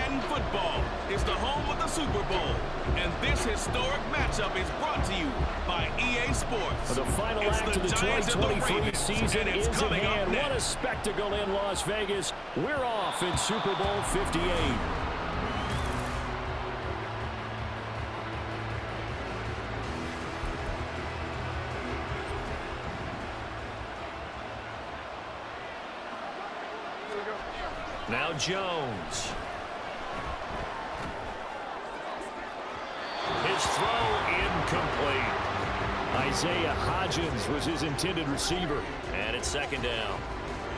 Madden football is the home of the Super Bowl. And this historic matchup is brought to you by EA Sports. The final act of the 2023 season is at hand. What a spectacle in Las Vegas. We're off in Super Bowl 58. Now Jones. His throw incomplete. Isaiah Hodgins was his intended receiver. And it's second down.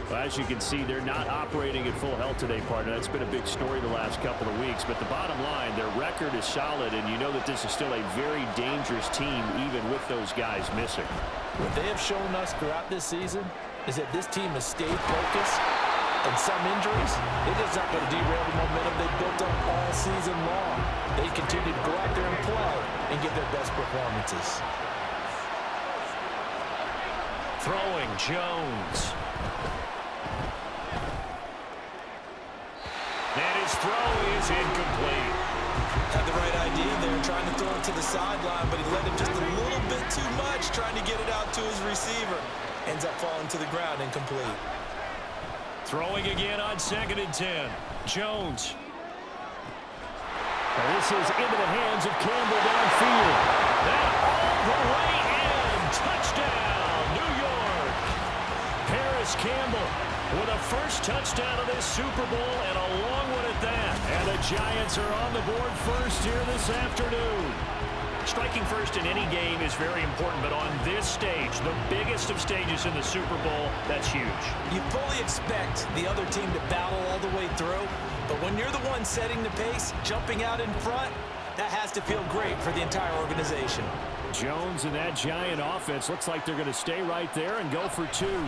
Well, as you can see, they're not operating at full health today, partner. That's been a big story the last couple of weeks. But the bottom line, their record is solid, and you know that this is still a very dangerous team, even with those guys missing. What they have shown us throughout this season is that this team has stayed focused. And some injuries, it is not going to derail the momentum they built up all season long. They continue to go out there and play and give their best performances. Throwing Jones. And his throw is incomplete. Had the right idea there, trying to throw it to the sideline, but he let it just a little bit too much, trying to get it out to his receiver. Ends up falling to the ground, incomplete. Throwing again on 2nd and 10. Jones. Now this is into the hands of Campbell downfield. That all the way in. Touchdown, New York. Paris Campbell with a first touchdown of this Super Bowl, and a long one at that. And the Giants are on the board first here this afternoon. Striking first in any game is very important, but on this stage, the biggest of stages in the Super Bowl, that's huge. You fully expect the other team to battle all the way through, but when you're the one setting the pace, jumping out in front, that has to feel great for the entire organization. Jones and that Giant offense looks like they're going to stay right there and go for two.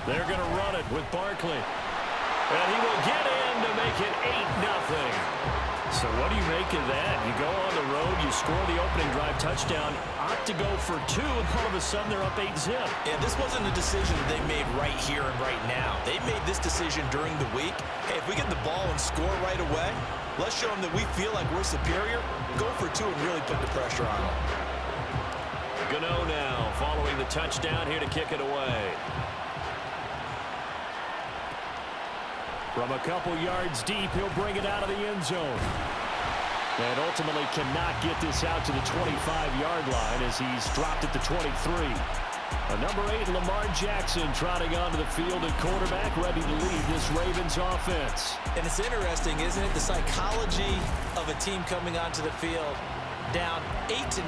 They're going to run it with Barkley. And he will get in to make it 8-0. So what do you make of that? You go on the road, you score the opening drive touchdown, opt to go for two, and all of a sudden they're up 8-0. Yeah, this wasn't a decision they made right here and right now. They made this decision during the week. Hey, if we get the ball and score right away, let's show them that we feel like we're superior. Go for two and really put the pressure on them. Gano now following the touchdown here to kick it away. From a couple yards deep, he'll bring it out of the end zone. And ultimately cannot get this out to the 25-yard line as he's dropped at the 23. Number 8, Lamar Jackson, trotting onto the field at quarterback, ready to lead this Ravens offense. And it's interesting, isn't it? The psychology of a team coming onto the field down 8-0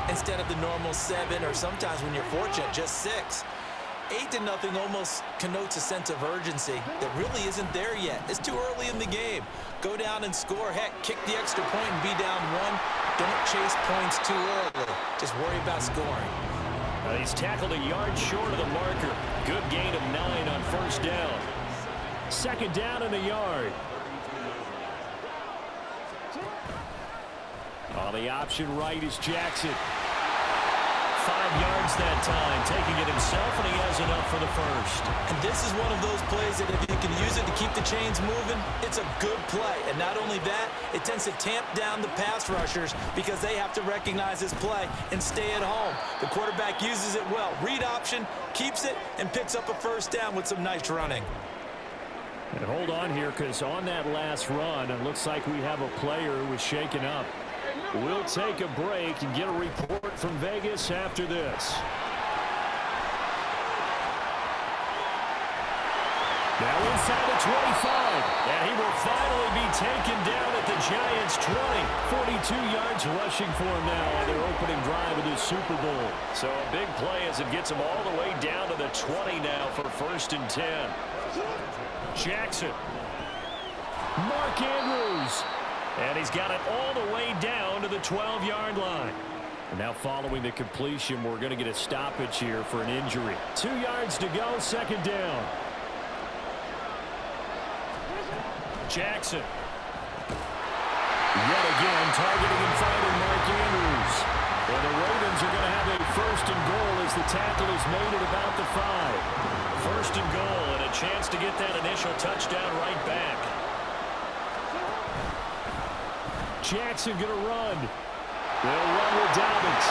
instead of the normal 7, or sometimes when you're fortunate, just 6. 8-0 almost connotes a sense of urgency that really isn't there yet. It's too early in the game. Go down and score. Heck, kick the extra point and be down 1. Don't chase points too early. Just worry about scoring. He's tackled a yard short of the marker. Good gain of 9 on first down. Second down and a yard. On the option right is Jackson. 5 yards that time, taking it himself, and he has enough for the first. And this is one of those plays that if you can use it to keep the chains moving, it's a good play. And not only that, it tends to tamp down the pass rushers because they have to recognize this play and stay at home. The quarterback uses it well. Read option, keeps it, and picks up a first down with some nice running. And hold on here, because on that last run, it looks like we have a player who was shaken up. We'll take a break and get a report from Vegas after this. Now inside the 25. And he will finally be taken down at the Giants' 20. 42 yards rushing for him now on their opening drive of this Super Bowl. So a big play as it gets him all the way down to the 20 now for 1st and 10. Jackson. Mark Andrews. And he's got it all the way down to the 12-yard line. And now following the completion, we're going to get a stoppage here for an injury. 2 yards to go, second down. Jackson. Yet again, targeting and finding Mark Andrews. And the Ravens are going to have a 1st and goal as the tackle is made at about the 5. 1st and goal, and a chance to get that initial touchdown right back. Jackson going to run. They'll run with Dobbins.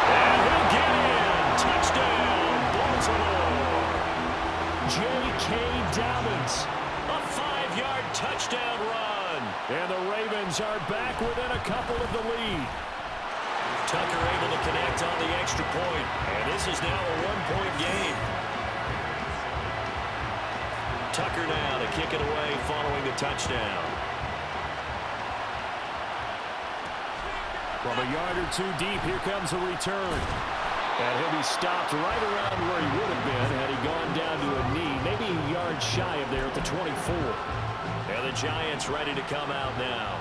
And he'll get in. Touchdown, Baltimore. J.K. Dobbins. A 5-yard touchdown run. And the Ravens are back within a couple of the lead. Tucker able to connect on the extra point. And this is now a 1-point game. Tucker now to kick it away following the touchdown. From a yard or two deep, here comes a return. And he'll be stopped right around where he would have been had he gone down to a knee, maybe a yard shy of there at the 24. And the Giants ready to come out now.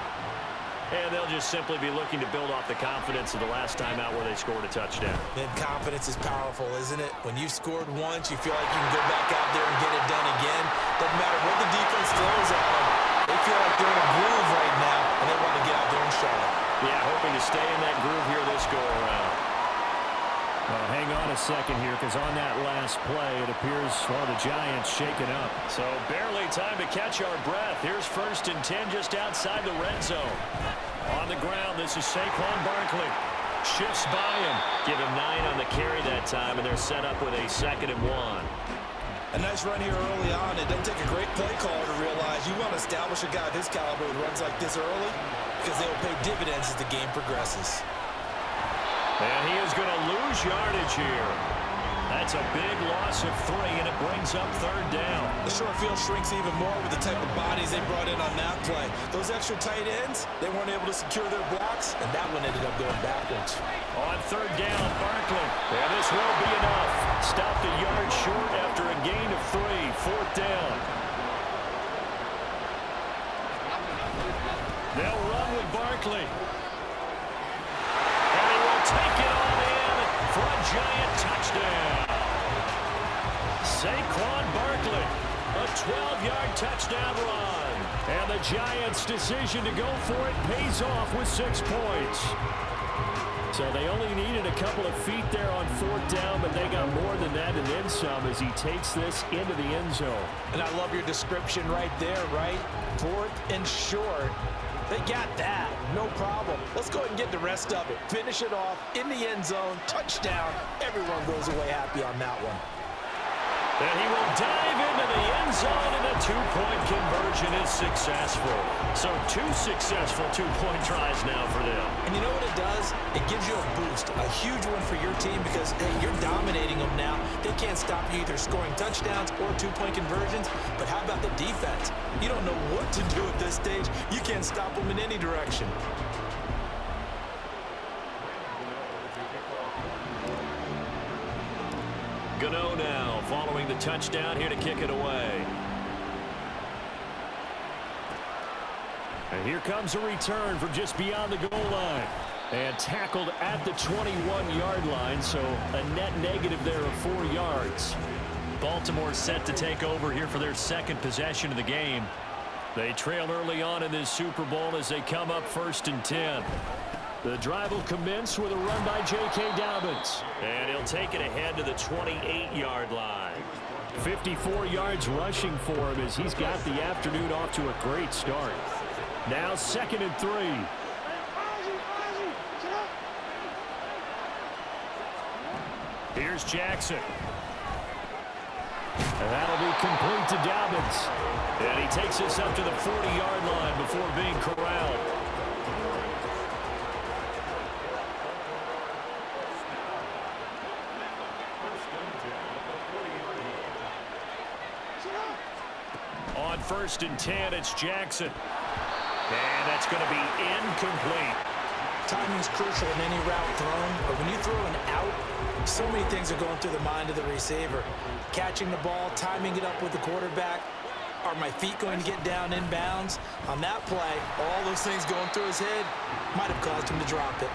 And they'll just simply be looking to build off the confidence of the last time out where they scored a touchdown. And confidence is powerful, isn't it? When you've scored once, you feel like you can go back out there and get it done again. Doesn't matter what the defense throws at them. They feel like they're in a groove right now, and they want to get out there and show it. Yeah, hoping to stay in that groove here this go-around. Well, hang on a second here, because on that last play, it appears, well, the Giants shaken up. So barely time to catch our breath. Here's 1st and 10 just outside the red zone. On the ground, this is Saquon Barkley. Shifts by him. Give him 9 on the carry that time, and they're set up with a 2nd and 1. A nice run here early on. It doesn't take a great play caller to realize you want to establish a guy of his caliber who runs like this early because they will pay dividends as the game progresses. And he is going to lose yardage here. That's a big loss of 3, and it brings up 3rd down. The short field shrinks even more with the type of bodies they brought in on that play. Those extra tight ends, they weren't able to secure their blocks, and that one ended up going backwards. On 3rd down, Barkley. And this won't be enough. Stopped a yard short after a gain of 3. 4th down. They'll run with Barkley. And he will take it on in for a Giant touchdown. Saquon Barkley, a 12-yard touchdown run. And the Giants' decision to go for it pays off with 6 points. So they only needed a couple of feet there on 4th down, but they got more than that and then some as he takes this into the end zone. And I love your description right there, right? 4th and short. They got that. No problem. Let's go ahead and get the rest of it. Finish it off in the end zone. Touchdown. Everyone goes away happy on that one. And he will dive into the end zone, and a 2-point conversion is successful. So 2 successful 2-point tries now for them. And you know what it does? It gives you a boost, a huge one for your team because, hey, you're dominating them now. They can't stop you either scoring touchdowns or 2-point conversions. But how about the defense? You don't know what to do at this stage. You can't stop them in any direction. Gano now following the touchdown here to kick it away. And here comes a return from just beyond the goal line. And tackled at the 21-yard line, so a net negative there of 4 yards. Baltimore set to take over here for their 2nd possession of the game. They trail early on in this Super Bowl as they come up 1st and 10. The drive will commence with a run by J.K. Dobbins. And he'll take it ahead to the 28-yard line. 54 yards rushing for him as he's got the afternoon off to a great start. Now 2nd and 3. Here's Jackson. And that'll be complete to Dobbins. And he takes us up to the 40-yard line before being corralled. On 1st and 10, it's Jackson. And that's going to be incomplete. Timing's crucial in any route thrown, but when you throw an out, so many things are going through the mind of the receiver. Catching the ball, timing it up with the quarterback. Are my feet going to get down in bounds? On that play, all those things going through his head might have caused him to drop it.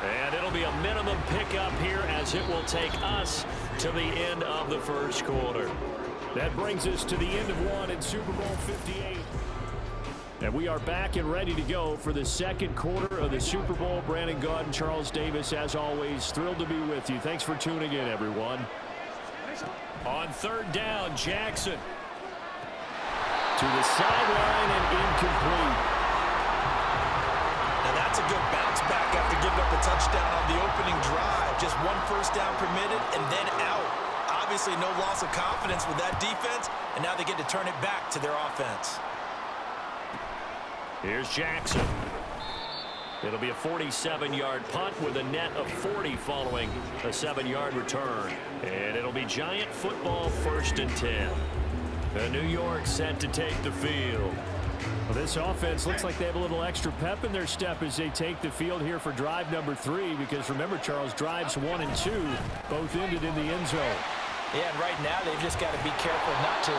And it'll be a minimum pickup here as it will take us to the end of the 1st quarter. That brings us to the end of 1 in Super Bowl 58. And we are back and ready to go for the 2nd quarter of the Super Bowl. Brandon Gaud and Charles Davis, as always, thrilled to be with you. Thanks for tuning in, everyone. On 3rd down, Jackson. To the sideline and incomplete. that's a good bounce back after giving up a touchdown on the opening drive. Just one first down permitted and then out. Obviously no loss of confidence with that defense, and now they get to turn it back to their offense. Here's Jackson. It'll be a 47-yard punt with a net of 40 following a 7-yard return. And it'll be Giant football, 1st and 10. New York set to take the field. Well, this offense looks like they have a little extra pep in their step as they take the field here for drive number 3. Because remember, Charles, drives 1 and 2 both ended in the end zone. Yeah, and right now they've just got to be careful not to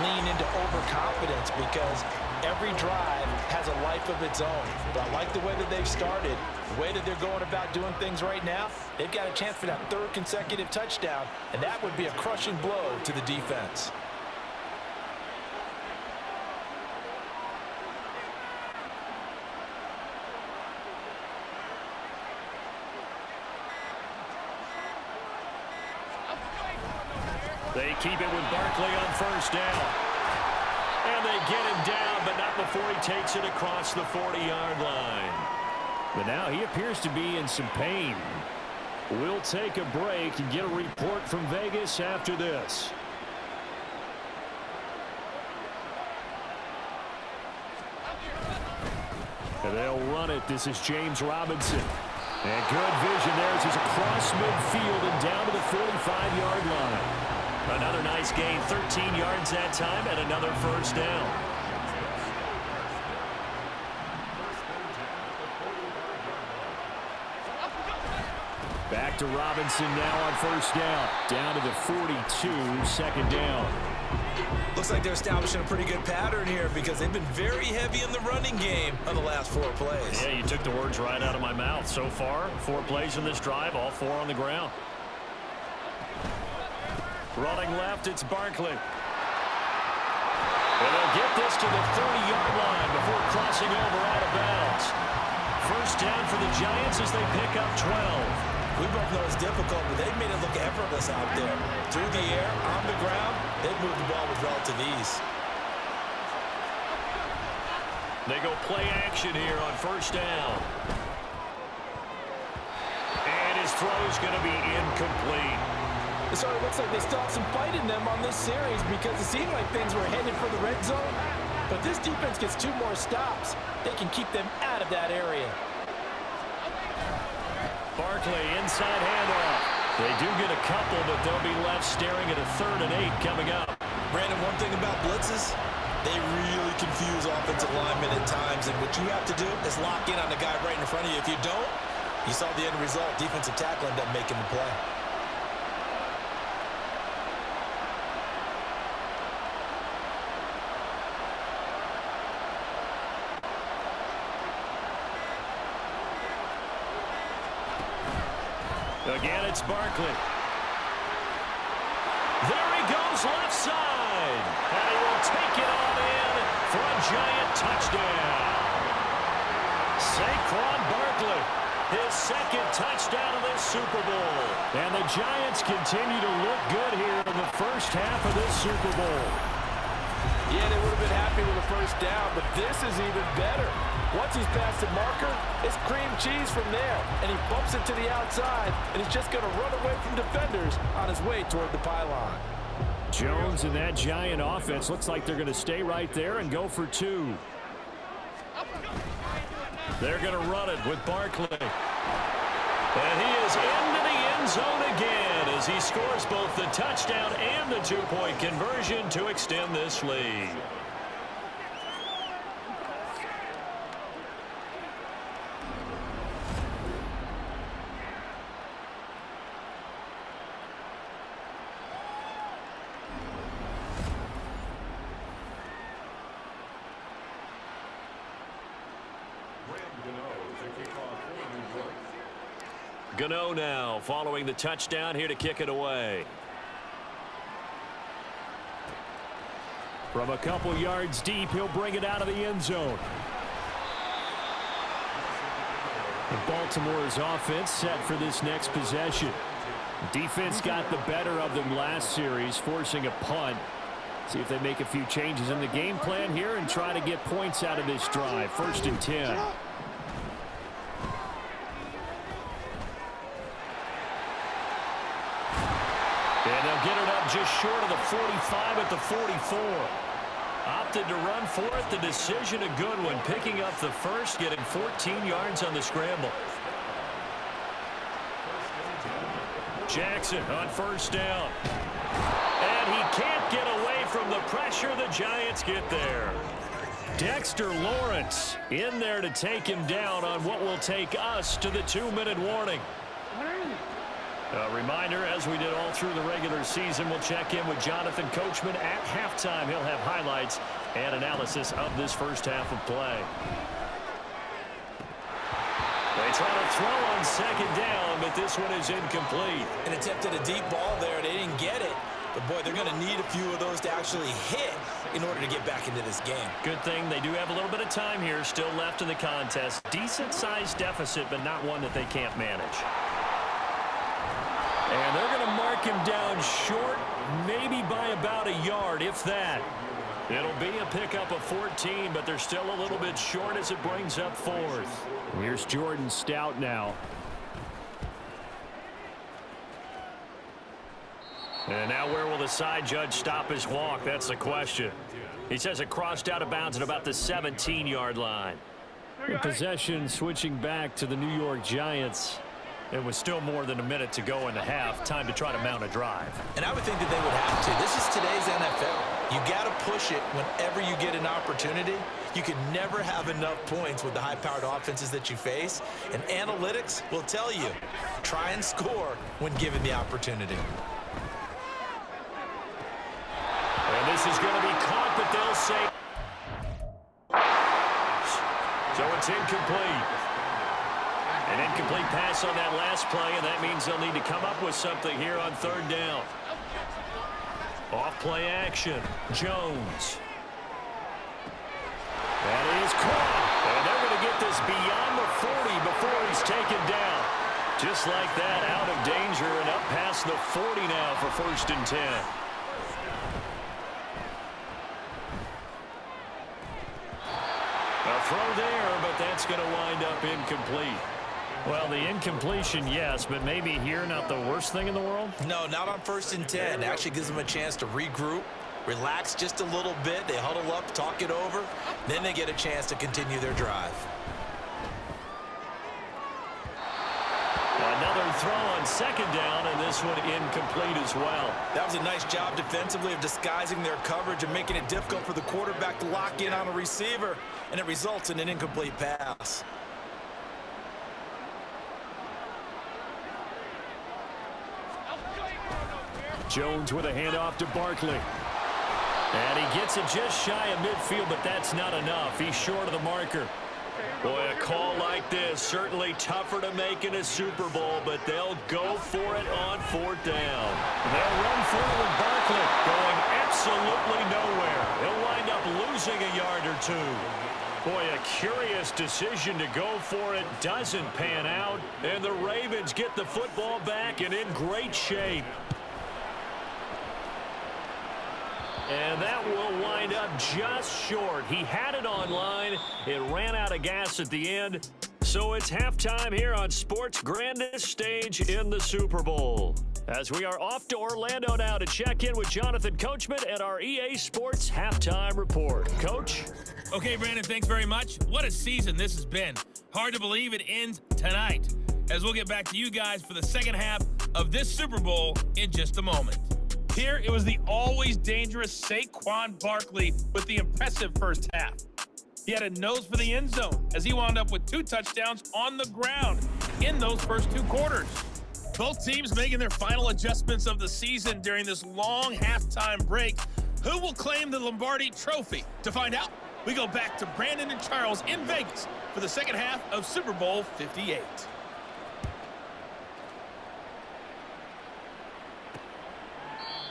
lean into overconfidence because every drive has a life of its own. But I like the way that they've started, the way that they're going about doing things right now. They've got a chance for that 3rd consecutive touchdown, and that would be a crushing blow to the defense. They keep it with Barkley on 1st down. And they get him down, but not before he takes it across the 40-yard line. But now he appears to be in some pain. We'll take a break and get a report from Vegas after this. And they'll run it. This is James Robinson. And good vision there as he's across midfield and down to the 45-yard line. Another nice gain, 13 yards that time, and another 1st down. Back to Robinson now on 1st down. Down to the 42, 2nd down. Looks like they're establishing a pretty good pattern here because they've been very heavy in the running game on the last 4 plays. Yeah, you took the words right out of my mouth. So far, 4 plays in this drive, all 4 on the ground. Running left, it's Barkley. And they'll get this to the 30-yard line before crossing over out of bounds. 1st down for the Giants as they pick up 12. We both know it's difficult, but they've made it look effortless out there. Through the air, on the ground, they've moved the ball with relative ease. They go play action here on 1st down. And his throw's going to be incomplete. It sort of looks like they still have some fight in them on this series because it seemed like things were headed for the red zone. But this defense gets 2 more stops. They can keep them out of that area. Barkley, inside handoff. They do get a couple, but they'll be left staring at a 3rd and 8 coming up. Brandon, one thing about blitzes, they really confuse offensive linemen at times. And what you have to do is lock in on the guy right in front of you. If you don't, you saw the end result. Defensive tackle ended up making the play. Again, it's Barkley. There he goes left side. And he will take it on in for a Giant touchdown. Saquon Barkley, his 2nd touchdown of this Super Bowl. And the Giants continue to look good here in the 1st half of this Super Bowl. Yeah, they would have been happy with a 1st down, but this is even better. Once he's past the marker, it's cream cheese from there. And he bumps it to the outside, and he's just going to run away from defenders on his way toward the pylon. Jones and that Giant offense looks like they're going to stay right there and go for 2. They're going to run it with Barkley. And he is into the end zone again as he scores both the touchdown and the 2-point conversion to extend this lead. Gano now following the touchdown here to kick it away. From a couple yards deep, he'll bring it out of the end zone. And Baltimore's offense set for this next possession. Defense got the better of them last series, forcing a punt. See if they make a few changes in the game plan here and try to get points out of this drive. 1st and 10. They'll get it up just short of the 45 at the 44. Opted to run for it. The decision a good one. Picking up the first, getting 14 yards on the scramble. Jackson on first down. And he can't get away from the pressure. The Giants get there. Dexter Lawrence in there to take him down on what will take us to the 2-minute warning. A reminder, as we did all through the regular season, we'll check in with Jonathan Coachman at halftime. He'll have highlights and analysis of this first half of play. They try to throw on second down, but this one is incomplete. An attempt at a deep ball there. They didn't get it. But, boy, they're going to need a few of those to actually hit in order to get back into this game. Good thing they do have a little bit of time here still left in the contest. Decent-sized deficit, but not one that they can't manage. And they're going to mark him down short, maybe by about a yard, if that. It'll be a pickup of 14, but they're still a little bit short as it brings up fourth. Here's Jordan Stout now. And now where will the side judge stop his walk? That's the question. He says it crossed out of bounds at about the 17-yard line. The possession switching back to the New York Giants. It was still more than a minute to go in the half. Time to try to mount a drive. And I would think that they would have to. This is today's NFL. You got to push it whenever you get an opportunity. You can never have enough points with the high-powered offenses that you face. And analytics will tell you, try and score when given the opportunity. And this is going to be caught, but they'll say. So it's incomplete. An incomplete pass on that last play, and that means they'll need to come up with something here on third down. Off-play action. Jones. That is caught. And they're going to get this beyond the 40 before he's taken down. Just like that, out of danger and up past the 40 now for 1st and 10. A throw there, but that's going to wind up incomplete. Well, the incompletion, yes, but maybe here not the worst thing in the world? No, not on 1st and 10. It actually gives them a chance to regroup, relax just a little bit. They huddle up, talk it over. Then they get a chance to continue their drive. Another throw on second down, and this one incomplete as well. That was a nice job defensively of disguising their coverage and making it difficult for the quarterback to lock in on a receiver, and it results in an incomplete pass. Jones with a handoff to Barkley. And he gets it just shy of midfield, but that's not enough. He's short of the marker. Boy, a call like this, certainly tougher to make in a Super Bowl, but they'll go for it on 4th down. They'll run forward Barkley, going absolutely nowhere. He'll wind up losing a yard or two. Boy, a curious decision to go for it. Doesn't pan out, and the Ravens get the football back and in great shape. And that will wind up just short. He had it online. It ran out of gas at the end. So it's halftime here on sports' grandest stage in the Super Bowl. As we are off to Orlando now to check in with Jonathan Coachman at our EA Sports Halftime Report. Coach? Okay, Brandon, thanks very much. What a season this has been. Hard to believe it ends tonight, as we'll get back to you guys for the second half of this Super Bowl in just a moment. Here, it was the always dangerous Saquon Barkley with the impressive first half. He had a nose for the end zone as he wound up with 2 touchdowns on the ground in those first 2 quarters. Both teams making their final adjustments of the season during this long halftime break. Who will claim the Lombardi Trophy? To find out, we go back to Brandon and Charles in Vegas for the second half of Super Bowl 58.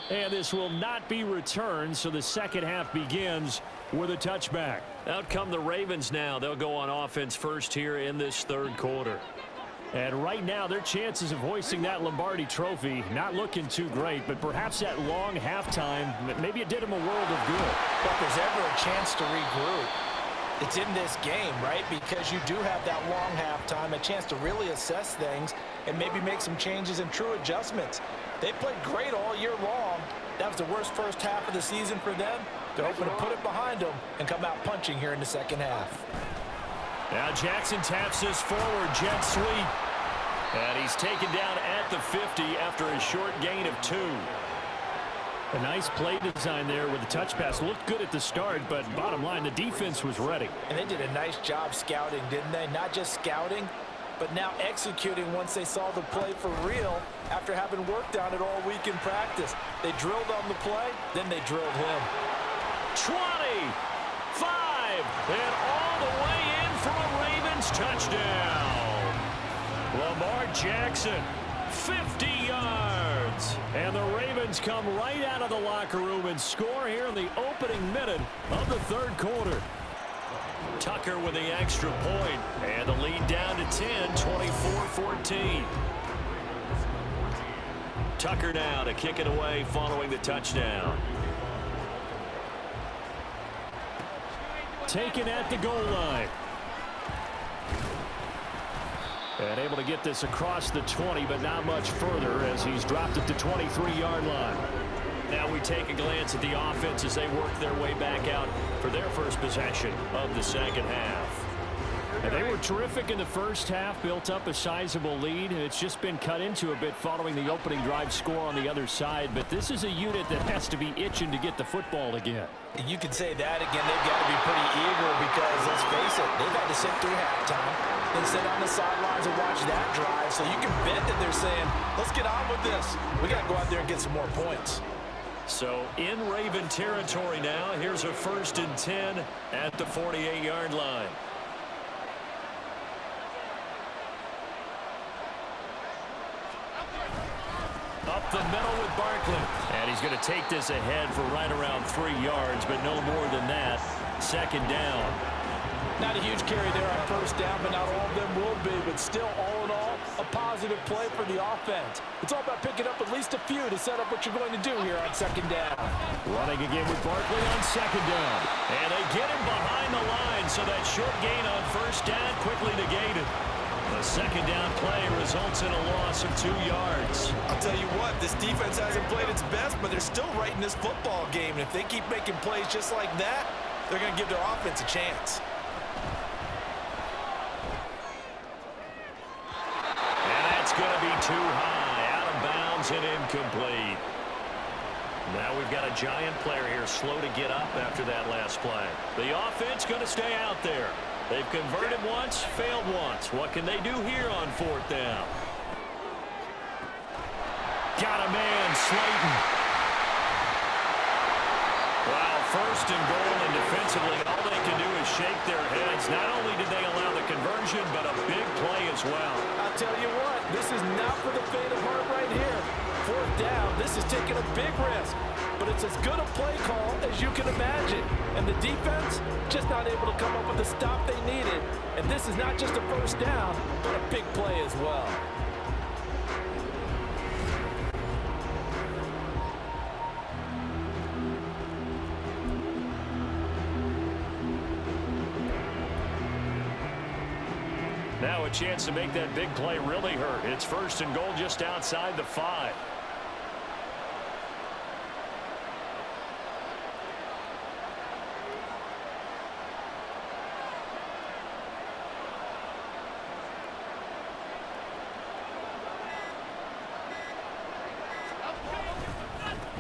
And this will not be returned, so the second half begins with a touchback. Out come the Ravens now. They'll go on offense first here in this third quarter. And right now, their chances of hoisting that Lombardi Trophy not looking too great, but perhaps that long halftime, maybe it did them a world of good. But if there's ever a chance to regroup, It's in this game, right? Because you do have that long halftime, a chance to really assess things and maybe make some changes and true adjustments. They played great all year long. That was the worst first half of the season for them. They're hoping to put it behind them and come out punching here in the second half. Now Jackson taps this forward, jet sweep. And he's taken down at the 50 after a short gain of 2. A nice play design there with the touch pass. Looked good at the start, but bottom line, the defense was ready. And they did a nice job scouting, didn't they? Not just scouting, but now executing once they saw the play for real after having worked on it all week in practice. They drilled on the play, then they drilled him. 20, 5, and all the way in for a Ravens touchdown. Lamar Jackson, 50 yards. And the Ravens come right out of the locker room and score here in the opening minute of the third quarter. Tucker with the extra point, and the lead down to 10, 24-14. Tucker now to kick it away following the touchdown. Taken at the goal line. And able to get this across the 20, but not much further as he's dropped at the 23-yard line. Now we take a glance at the offense as they work their way back out for their first possession of the second half. And they were terrific in the first half, built up a sizable lead. It's just been cut into a bit following the opening drive score on the other side. But this is a unit that has to be itching to get the football again. You can say that again. They've got to be pretty eager because, let's face it, they've had to sit through halftime, then sit on the sidelines and watch that drive. So you can bet that they're saying, let's get on with this. We got to go out there and get some more points. So in Raven territory now, here's a 1st and 10 at the 48-yard line. Up the middle with Barkley. And he's going to take this ahead for right around 3 yards, but no more than that. Second down. Not a huge carry there on first down, but not all of them will be. But still, all in all, a positive play for the offense. It's all about picking up at least a few to set up what you're going to do here on second down. Running again with Barkley on second down. And they get him behind the line, so that short gain on first down quickly negated. The second down play results in a loss of 2 yards. I'll tell you what, this defense hasn't played its best, but they're still right in this football game. And if they keep making plays just like that, they're going to give their offense a chance. And that's going to be too high, out of bounds and incomplete. Now we've got a giant player here slow to get up after that last play. The offense going to stay out there. They've converted once, failed once. What can they do here on 4th down? Got a man, Slayton. Wow, 1st and goal, and defensively, all they can do is shake their heads. Not only did they allow the conversion, but a big play as well. I'll tell you what, this is not for the faint of heart right here. 4th down, this is taking a big risk. But it's as good a play call as you can imagine. And the defense just not able to come up with the stop they needed. And this is not just a first down, but a big play as well. Now a chance to make that big play really hurt. It's 1st and goal just outside the 5.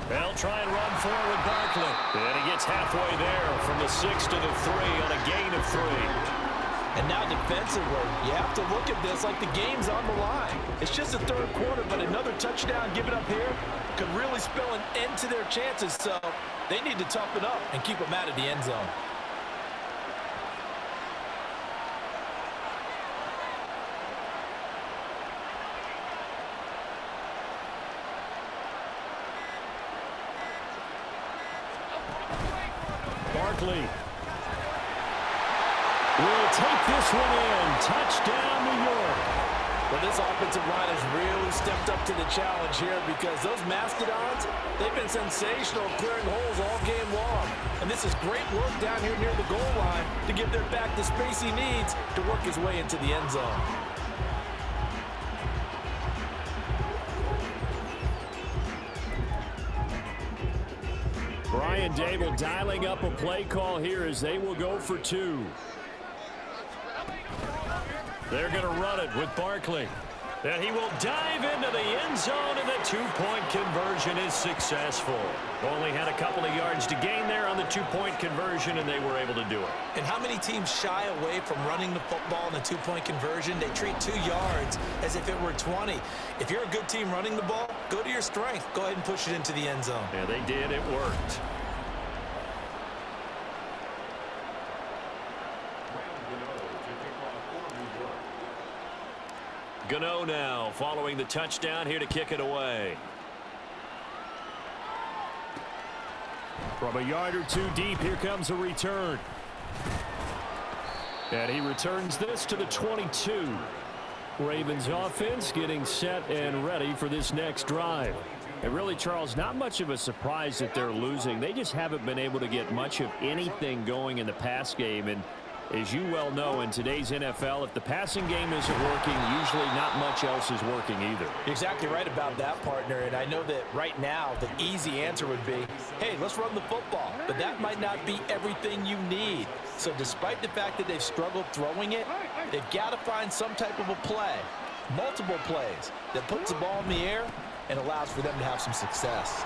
They'll try and run forward with Barkley. And he gets halfway there from the 6 to the 3 on a gain of 3. And now defensively, you have to look at this like the game's on the line. It's just the third quarter, but another touchdown given up here could really spell an end to their chances. So they need to toughen up and keep them out of the end zone. Barkley will take this one in. Touchdown, New York. Well, this offensive line has really stepped up to the challenge here because those Mastodons, they've been sensational clearing holes all game long. And this is great work down here near the goal line to give their back the space he needs to work his way into the end zone. Brian Dable dialing up a play call here as they will go for 2. They're going to run it with Barkley. And he will dive into the end zone, and the two-point conversion is successful. Only had a couple of yards to gain there on the two-point conversion, and they were able to do it. And how many teams shy away from running the football in a two-point conversion? They treat 2 yards as if it were 20. If you're a good team running the ball, go to your strength. Go ahead and push it into the end zone. Yeah, they did. It worked. Gano now following the touchdown here to kick it away. From a yard or 2 deep, here comes a return. And he returns this to the 22. Ravens offense getting set and ready for this next drive. And really, Charles, not much of a surprise that they're losing. They just haven't been able to get much of anything going in the pass game. And as you well know, in today's NFL, if the passing game isn't working, usually not much else is working either. You're exactly right about that, partner. And I know that right now the easy answer would be, hey, let's run the football. But that might not be everything you need. So despite the fact that they've struggled throwing it, they've got to find some type of a play, multiple plays, that puts the ball in the air and allows for them to have some success.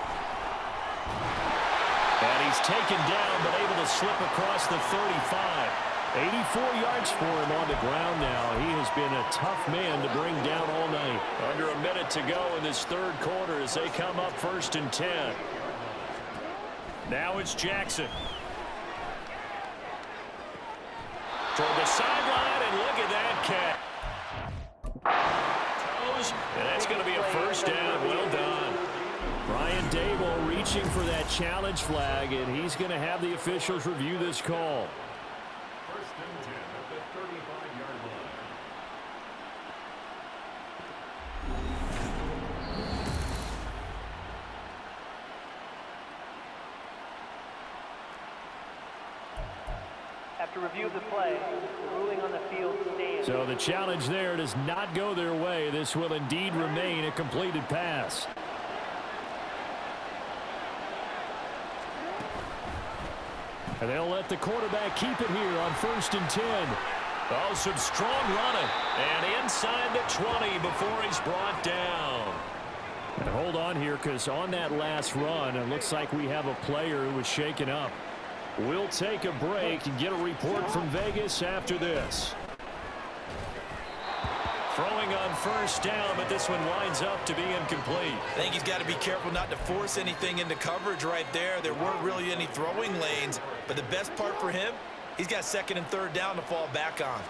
And he's taken down, but able to slip across the 35. 84 yards for him on the ground now. He has been a tough man to bring down all night. Under a minute to go in this third quarter as they come up 1st and 10. Now it's Jackson. Toward the sideline, and look at that catch. And that's going to be a first down. Well done. Brian Dable reaching for that challenge flag, and he's going to have the officials review this call. After review of the play, the ruling on the field stands. So the challenge there does not go their way. This will indeed remain a completed pass. And they'll let the quarterback keep it here on 1st and 10. Oh, some strong running. And inside the 20 before he's brought down. And hold on here, because on that last run, it looks like we have a player who was shaken up. We'll take a break and get a report from Vegas after this. Throwing on 1st down, but this one winds up to be incomplete. I think he's got to be careful not to force anything into coverage right there. There weren't really any throwing lanes, but the best part for him, he's got 2nd and 3rd down to fall back on.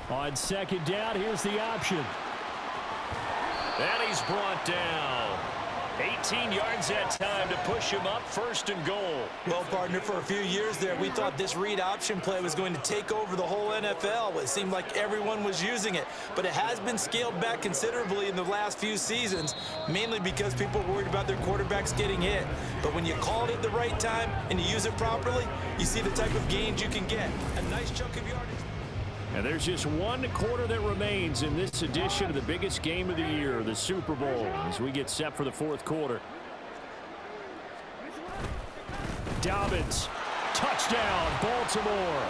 On 2nd down, here's the option. And he's brought down. 18 yards that time to push him up 1st and goal. Well, partner, for a few years there, we thought this read option play was going to take over the whole NFL. It seemed like everyone was using it, but it has been scaled back considerably in the last few seasons, mainly because people are worried about their quarterbacks getting hit. But when you call it at the right time and you use it properly, you see the type of gains you can get. A nice chunk of yardage. And there's just one quarter that remains in this edition of the biggest game of the year, the Super Bowl, as we get set for the 4th quarter. Dobbins, touchdown, Baltimore.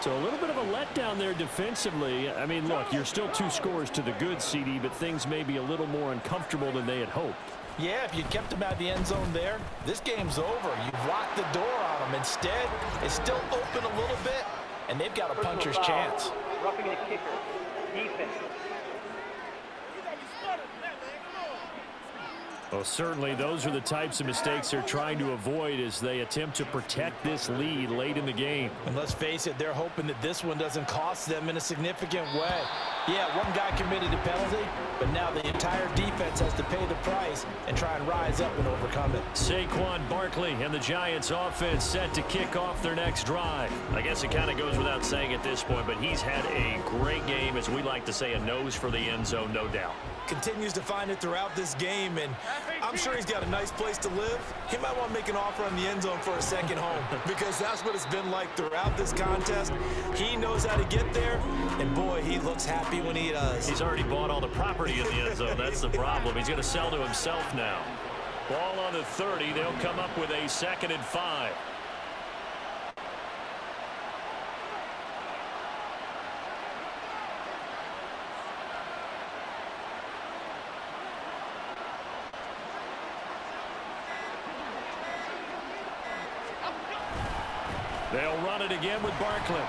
So a little bit of a letdown there defensively. I mean, look, you're still 2 scores to the good, CD, but things may be a little more uncomfortable than they had hoped. Yeah, if you kept him out of the end zone there, this game's over. You've locked the door on him. Instead, it's still open a little bit. And they've got a puncher's chance. Roughing the kicker. Defense. Well, certainly those are the types of mistakes they're trying to avoid as they attempt to protect this lead late in the game. And let's face it, they're hoping that this one doesn't cost them in a significant way. Yeah, one guy committed a penalty, but now the entire defense has to pay the price and try and rise up and overcome it. Saquon Barkley and the Giants offense set to kick off their next drive. I guess it kind of goes without saying at this point, but he's had a great game, as we like to say, a nose for the end zone, no doubt. Continues to find it throughout this game, and I'm sure he's got a nice place to live. He might want to make an offer on the end zone for a second home because that's what it's been like throughout this contest. He knows how to get there, and boy, he looks happy when he does. He's already bought all the property in the end zone. That's the problem. He's going to sell to himself now. Ball on the 30. They'll come up with a 2nd and 5. They'll run it again with Barkley.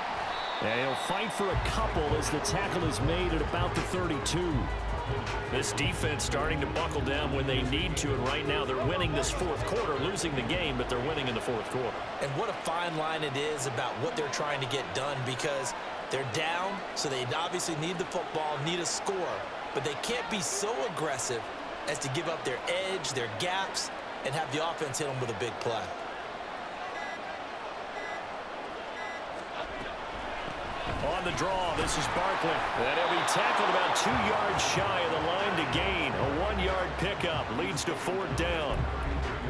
And he'll fight for a couple as the tackle is made at about the 32. This defense starting to buckle down when they need to, and right now they're winning this fourth quarter, losing the game, but they're winning in the fourth quarter. And what a fine line it is about what they're trying to get done, because they're down, so they obviously need the football, need a score, but they can't be so aggressive as to give up their edge, their gaps, and have the offense hit them with a big play. On the draw, this is Barkley. And he'll be tackled about 2 yards shy of the line to gain. A 1-yard pickup leads to 4th down.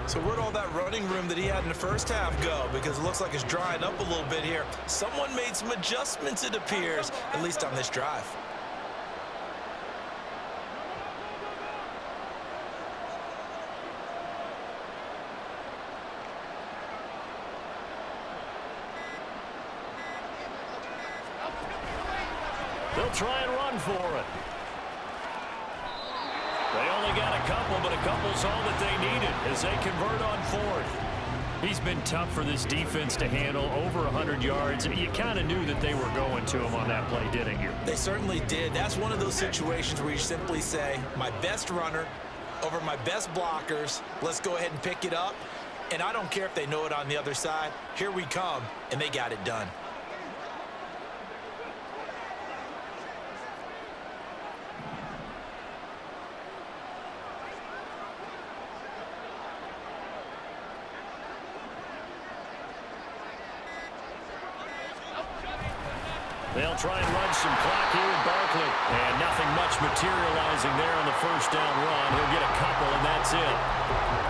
So where'd all that running room that he had in the first half go? Because it looks like it's drying up a little bit here. Someone made some adjustments, it appears, at least on this drive. They'll try and run for it. They only got a couple, but a couple's all that they needed as they convert on 4th. He's been tough for this defense to handle, over 100 yards. You kind of knew that they were going to him on that play, didn't you? They certainly did. That's one of those situations where you simply say, my best runner over my best blockers, let's go ahead and pick it up. And I don't care if they know it on the other side. Here we come, and they got it done. They'll try and run some clock here with Barkley. And nothing much materializing there on the first down run. He'll get a couple, and that's it.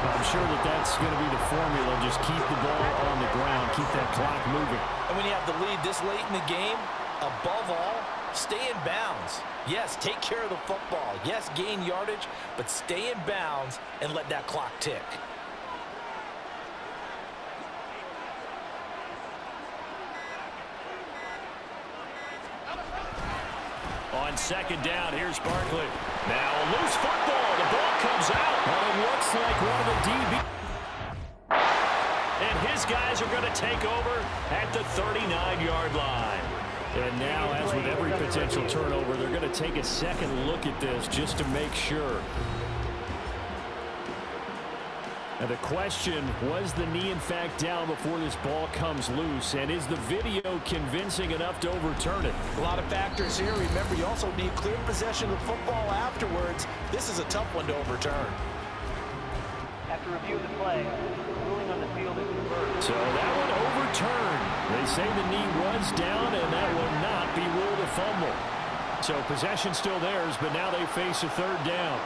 I'm sure that that's going to be the formula. Just keep the ball on the ground. Keep that clock moving. And when you have the lead this late in the game, above all, stay in bounds. Yes, take care of the football. Yes, gain yardage, but stay in bounds and let that clock tick. On 2nd down, here's Barkley. Now a loose football. The ball comes out. And it looks like one of the DB. And his guys are going to take over at the 39-yard line. And now, as with every potential turnover, they're going to take a second look at this just to make sure. And the question, was the knee in fact down before this ball comes loose? And is the video convincing enough to overturn it? A lot of factors here. Remember, you also need clear possession of the football afterwards. This is a tough one to overturn. After review of the play, the ruling on the field is reversed. So that one overturned. They say the knee was down, and that will not be ruled a fumble. So possession still theirs, but now they face a 3rd down.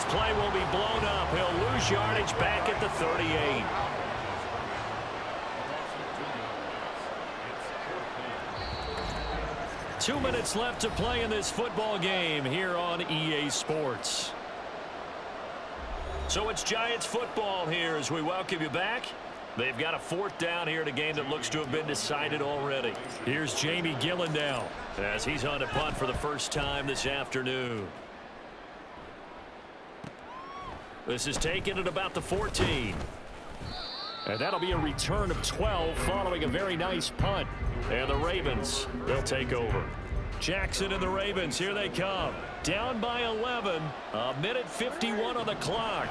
Play will be blown up. He'll lose yardage back at the 38. Two minutes left to play in this football game here on EA Sports. So it's Giants football here as we welcome you back. They've got a 4th down here in a game that looks to have been decided already. Here's Jamie Gillen now as he's on to punt for the first time this afternoon. This is taken at about the 14. And that'll be a return of 12 following a very nice punt. And the Ravens, they'll take over. Jackson and the Ravens, here they come. Down by 11, a minute 51 on the clock.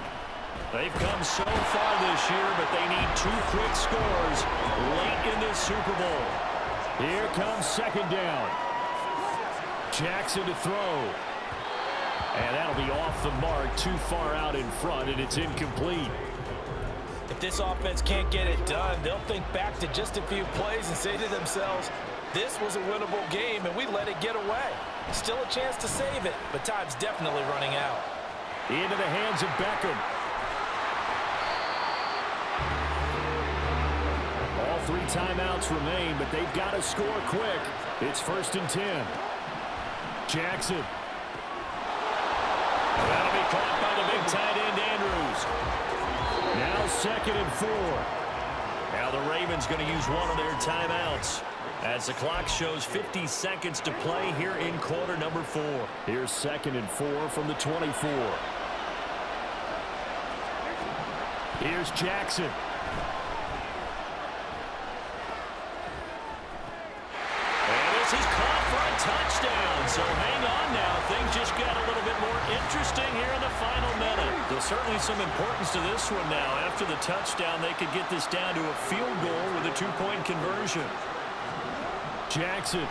They've come so far this year, but they need 2 quick scores late in this Super Bowl. Here comes second down. Jackson to throw. And that'll be off the mark, too far out in front, and it's incomplete. If this offense can't get it done, they'll think back to just a few plays and say to themselves, this was a winnable game, and we let it get away. Still a chance to save it, but time's definitely running out. Into the hands of Beckham. All 3 timeouts remain, but they've got to score quick. It's 1st and 10. Jackson. That'll be caught by the big tight end, Andrews. Now 2nd and 4. Now the Ravens going to use one of their timeouts as the clock shows 50 seconds to play here in quarter number 4. Here's 2nd and 4 from the 24. Here's Jackson. And this is caught for a touchdown. So hang on now. Things just got a little bit more interesting here in the final minute. There's certainly some importance to this one now. After the touchdown, they could get this down to a field goal with a 2-point conversion. Jackson.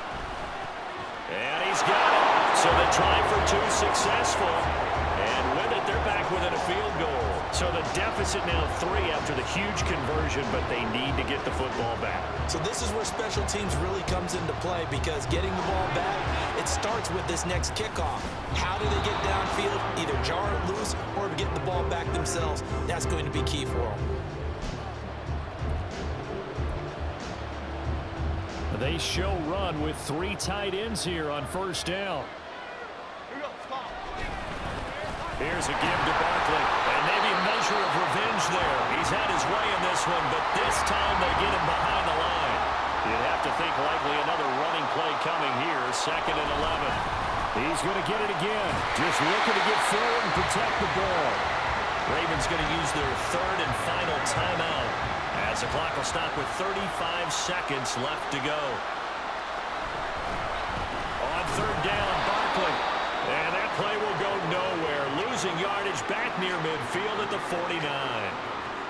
And he's got it. So the try for 2 successful. And with it, they're back within a field goal. So the deficit now 3 after the huge conversion, but they need to get the football back. So this is where special teams really comes into play, because getting the ball back, it starts with this next kickoff. How do they get downfield, either jar it loose or get the ball back themselves? That's going to be key for them. They show run with 3 tight ends here on 1st down. Here's a give to Barkley, and maybe a measure of revenge there. He's had his way in this one, but this time they get him behind the line. You'd have to think likely another running play coming here, 2nd and 11. He's going to get it again, just looking to get forward and protect the ball. Ravens going to use their 3rd and final timeout, as the clock will stop with 35 seconds left to go. On 3rd down, Barkley. And that play will go nowhere. Losing yardage back near midfield at the 49.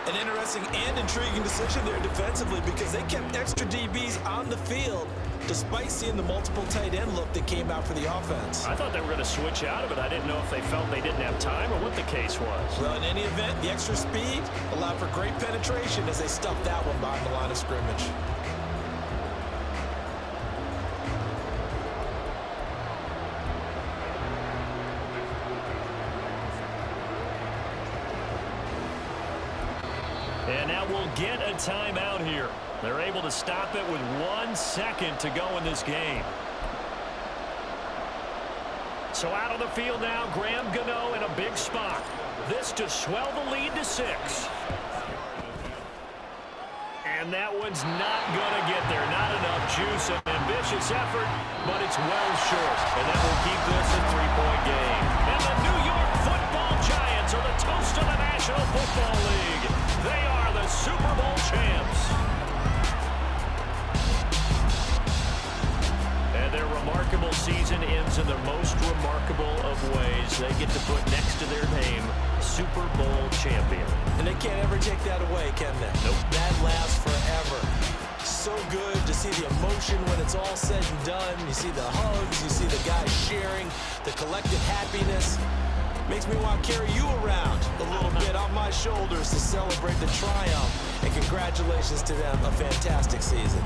An interesting and intriguing decision there defensively, because they kept extra DBs on the field despite seeing the multiple tight end look that came out for the offense. I thought they were going to switch out of it. I didn't know if they felt they didn't have time or what the case was. Well, in any event, the extra speed allowed for great penetration as they stuffed that one behind the line of scrimmage. And now we'll get a timeout here. They're able to stop it with 1 second to go in this game. So out on the field now, Graham Gano in a big spot. This to swell the lead to 6. And that one's not going to get there. Not enough juice. An ambitious effort, but it's well short. And that will keep this a 3-point game. And the New York Football Giants are the toast of the National Football League. They are the Super Bowl champs. And their remarkable season ends in the most remarkable of ways. They get to put next to their name, Super Bowl champion. And they can't ever take that away, can they? Nope. That lasts forever. So good to see the emotion when it's all said and done. You see the hugs, you see the guys sharing, the collective happiness. Makes me want to carry you around a little bit on my shoulders to celebrate the triumph. And congratulations to them, a fantastic season.